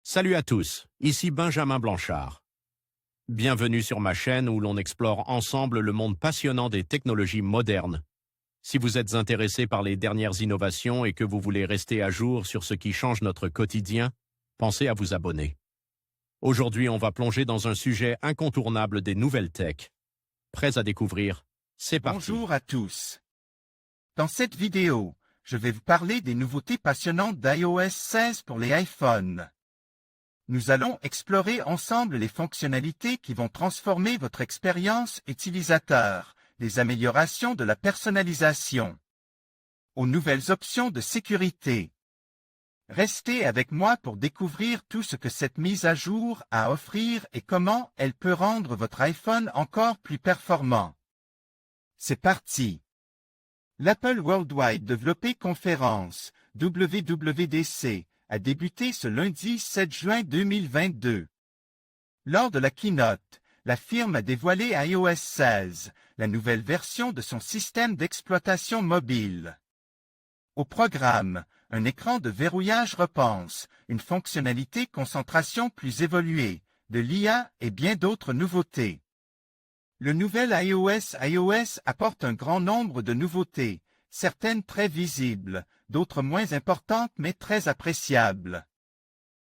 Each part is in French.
Salut à tous, ici Benjamin Blanchard. Bienvenue sur ma chaîne où l'on explore ensemble le monde passionnant des technologies modernes. Si vous êtes intéressé par les dernières innovations et que vous voulez rester à jour sur ce qui change notre quotidien, pensez à vous abonner. Aujourd'hui, on va plonger dans un sujet incontournable des nouvelles tech. Prêts à découvrir? C'est parti. Bonjour à tous. Dans cette vidéo, je vais vous parler des nouveautés passionnantes d'iOS 16 pour les iPhones. Nous allons explorer ensemble les fonctionnalités qui vont transformer votre expérience utilisateur, les améliorations de la personnalisation, aux nouvelles options de sécurité. Restez avec moi pour découvrir tout ce que cette mise à jour a à offrir et comment elle peut rendre votre iPhone encore plus performant. C'est parti! L'Apple Worldwide Developer Conference, WWDC, a débuté ce lundi 7 juin 2022. Lors de la keynote, la firme a dévoilé iOS 16, la nouvelle version de son système d'exploitation mobile. Au programme, un écran de verrouillage repense, une fonctionnalité concentration plus évoluée, de l'IA et bien d'autres nouveautés. Le nouvel iOS apporte un grand nombre de nouveautés, certaines très visibles, d'autres moins importantes mais très appréciables.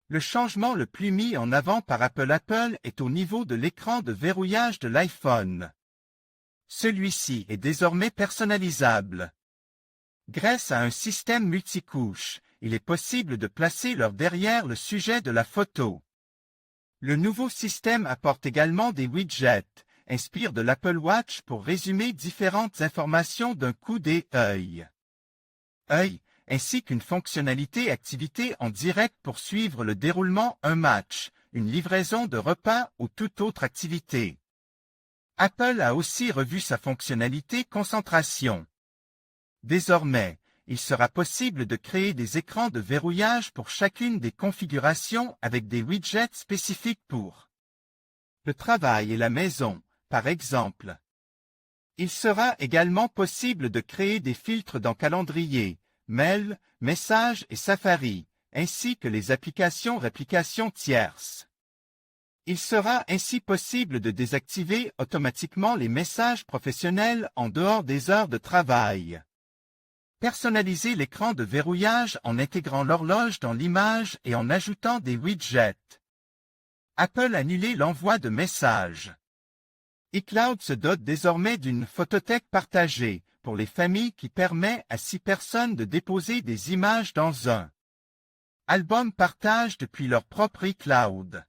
Le changement le plus mis en avant par Apple est au niveau de l'écran de verrouillage de l'iPhone. Celui-ci est désormais personnalisable. Grâce à un système multicouche, il est possible de placer derrière le sujet de la photo. Le nouveau système apporte également des widgets, inspire de l'Apple Watch pour résumer différentes informations d'un coup d'œil. Ainsi qu'une fonctionnalité activité en direct pour suivre le déroulement d'un match, une livraison de repas ou toute autre activité. Apple a aussi revu sa fonctionnalité concentration. Désormais, il sera possible de créer des écrans de verrouillage pour chacune des configurations avec des widgets spécifiques pour le travail et la maison, par exemple. Il sera également possible de créer des filtres dans Calendrier, Mail, Messages et Safari, ainsi que les réplications tierces. Il sera ainsi possible de désactiver automatiquement les messages professionnels en dehors des heures de travail. Personnaliser l'écran de verrouillage en intégrant l'horloge dans l'image et en ajoutant des widgets. Apple annuler l'envoi de messages. iCloud se dote désormais d'une photothèque partagée pour les familles qui permet à 6 personnes de déposer des images dans un album partage depuis leur propre iCloud.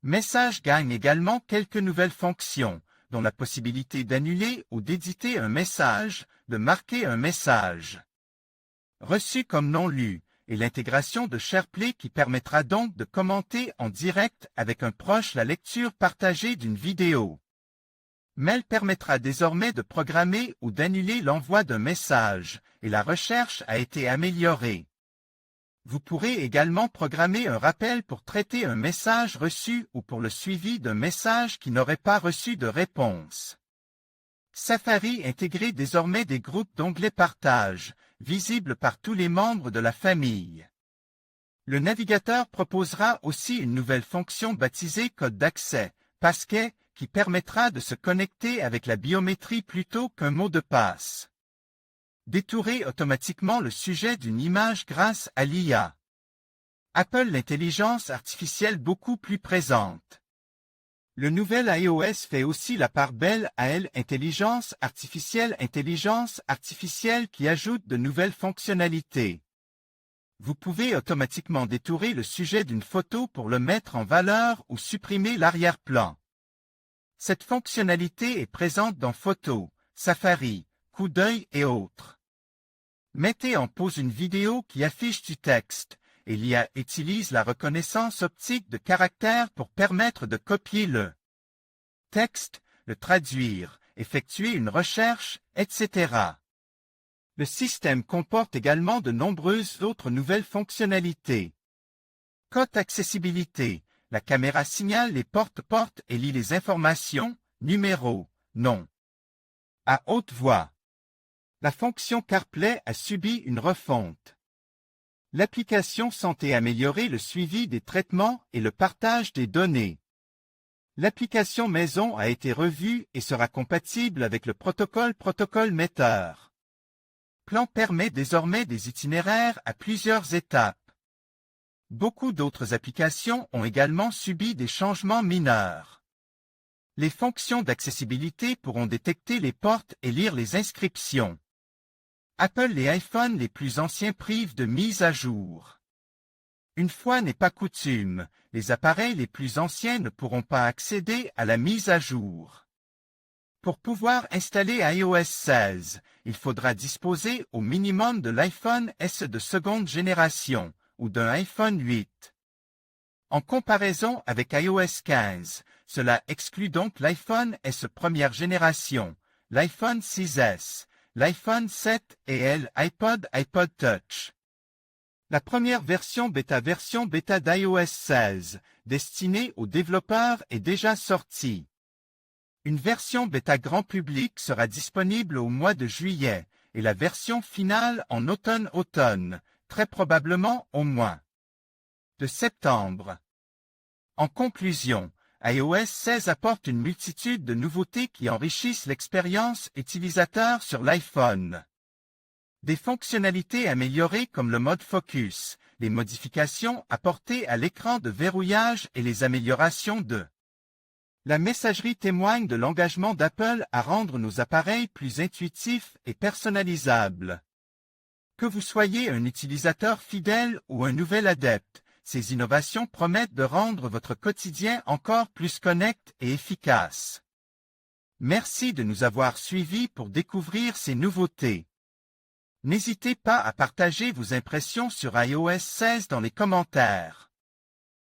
Message gagne également quelques nouvelles fonctions, dont la possibilité d'annuler ou d'éditer un message, de marquer un message reçu comme non lu, et l'intégration de SharePlay qui permettra donc de commenter en direct avec un proche la lecture partagée d'une vidéo. Mail permettra désormais de programmer ou d'annuler l'envoi d'un message, et la recherche a été améliorée. Vous pourrez également programmer un rappel pour traiter un message reçu ou pour le suivi d'un message qui n'aurait pas reçu de réponse. Safari intègre désormais des groupes d'onglets partage, visibles par tous les membres de la famille. Le navigateur proposera aussi une nouvelle fonction baptisée code d'accès, Passkey, qui permettra de se connecter avec la biométrie plutôt qu'un mot de passe. Détourer automatiquement le sujet d'une image grâce à l'IA. Apple l'intelligence artificielle beaucoup plus présente. Le nouvel iOS fait aussi la part belle à l'intelligence artificielle qui ajoute de nouvelles fonctionnalités. Vous pouvez automatiquement détourer le sujet d'une photo pour le mettre en valeur ou supprimer l'arrière-plan. Cette fonctionnalité est présente dans Photos, Safari, Coup d'œil et autres. Mettez en pause une vidéo qui affiche du texte, et l'IA utilise la reconnaissance optique de caractères pour permettre de copier le texte, le traduire, effectuer une recherche, etc. Le système comporte également de nombreuses autres nouvelles fonctionnalités. Côté accessibilité, la caméra signale les porte-portes et lit les informations, numéros, nom. À haute voix. La fonction CarPlay a subi une refonte. L'application Santé améliorer le suivi des traitements et le partage des données. L'application Maison a été revue et sera compatible avec le protocole Meter. Plan permet désormais des itinéraires à plusieurs étapes. Beaucoup d'autres applications ont également subi des changements mineurs. Les fonctions d'accessibilité pourront détecter les portes et lire les inscriptions. Apple les iPhones les plus anciens privent de mise à jour. Une fois n'est pas coutume, les appareils les plus anciens ne pourront pas accéder à la mise à jour. Pour pouvoir installer iOS 16, il faudra disposer au minimum de l'iPhone SE de seconde génération ou d'un iPhone 8. En comparaison avec iOS 15, cela exclut donc l'iPhone SE première génération, l'iPhone 6S, l'iPhone 7 et l'iPod Touch. La première version bêta d'iOS 16, destinée aux développeurs, est déjà sortie. Une version bêta grand public sera disponible au mois de juillet et la version finale en automne, très probablement au mois de septembre. En conclusion, iOS 16 apporte une multitude de nouveautés qui enrichissent l'expérience utilisateur sur l'iPhone. Des fonctionnalités améliorées comme le mode focus, les modifications apportées à l'écran de verrouillage et les améliorations de la messagerie témoignent de l'engagement d'Apple à rendre nos appareils plus intuitifs et personnalisables. Que vous soyez un utilisateur fidèle ou un nouvel adepte, ces innovations promettent de rendre votre quotidien encore plus connect et efficace. Merci de nous avoir suivis pour découvrir ces nouveautés. N'hésitez pas à partager vos impressions sur iOS 16 dans les commentaires.